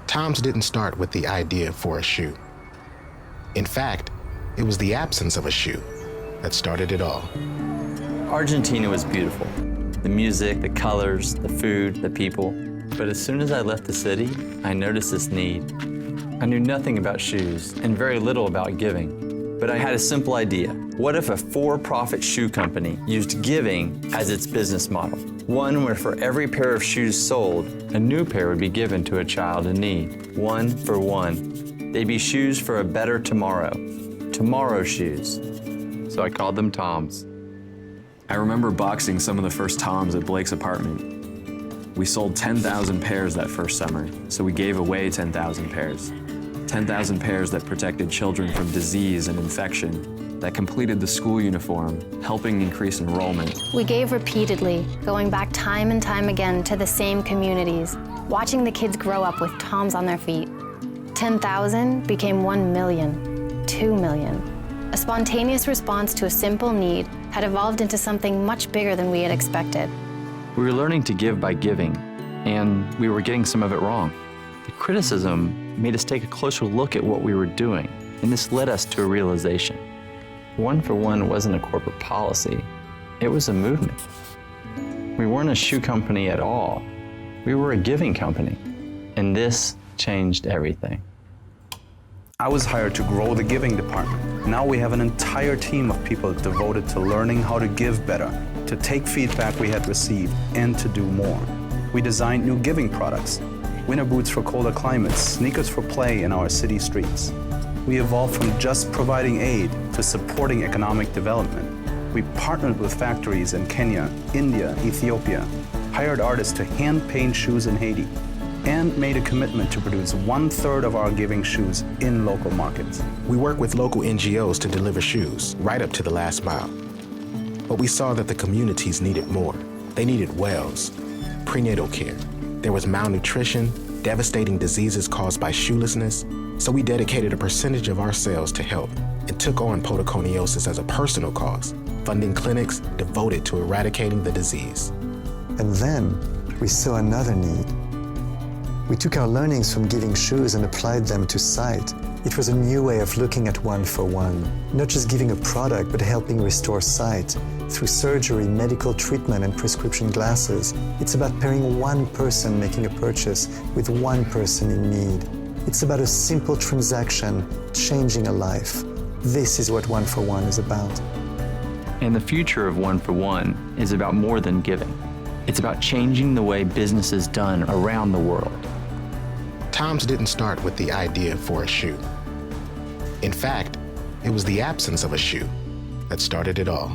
TOMS didn't start with the idea for a shoe. In fact, it was the absence of a shoe that started it all. Argentina was beautiful. The music, the colors, the food, the people. But as soon as I left the city, I noticed this need. I knew nothing about shoes and very little about giving. But I had a simple idea. What if a for-profit shoe company used giving as its business model? One where for every pair of shoes sold, a new pair would be given to a child in need. One for one. They'd be shoes for a better tomorrow. Tomorrow shoes. So I called them TOMS. I remember boxing some of the first TOMS at Blake's apartment. We sold 10,000 pairs that first summer, so we gave away 10,000 pairs. 10,000 pairs that protected children from disease and infection, that completed the school uniform, helping increase enrollment. We gave repeatedly, going back time and time again to the same communities, watching the kids grow up with TOMS on their feet. 10,000 became 1 million, 2 million. A spontaneous response to a simple need had evolved into something much bigger than we had expected. We were learning to give by giving, and we were getting some of it wrong. The criticism made us take a closer look at what we were doing, and this led us to a realization. One for One wasn't a corporate policy, it was a movement. We weren't a shoe company at all. We were a giving company, and this changed everything. I was hired to grow the giving department. Now we have an entire team of people devoted to learning how to give better, to take feedback we had received, and to do more. We designed new giving products, winter boots for colder climates, sneakers for play in our city streets. We evolved from just providing aid to supporting economic development. We partnered with factories in Kenya, India, Ethiopia, hired artists to hand paint shoes in Haiti, and made a commitment to produce 1/3 of our giving shoes in local markets. We work with local NGOs to deliver shoes right up to the last mile. But we saw that the communities needed more. They needed wells, prenatal care. There was malnutrition, devastating diseases caused by shoelessness. So we dedicated a percentage of our sales to help and took on podoconiosis as a personal cause, funding clinics devoted to eradicating the disease. And then we saw another need. We took our learnings from giving shoes and applied them to sight. It was a new way of looking at One for One, not just giving a product, but helping restore sight through surgery, medical treatment, and prescription glasses. It's about pairing one person making a purchase with one person in need. It's about a simple transaction changing a life. This is what One for One is about. And the future of One for One is about more than giving. It's about changing the way business is done around the world. TOMS didn't start with the idea for a shoe. In fact, it was the absence of a shoe that started it all.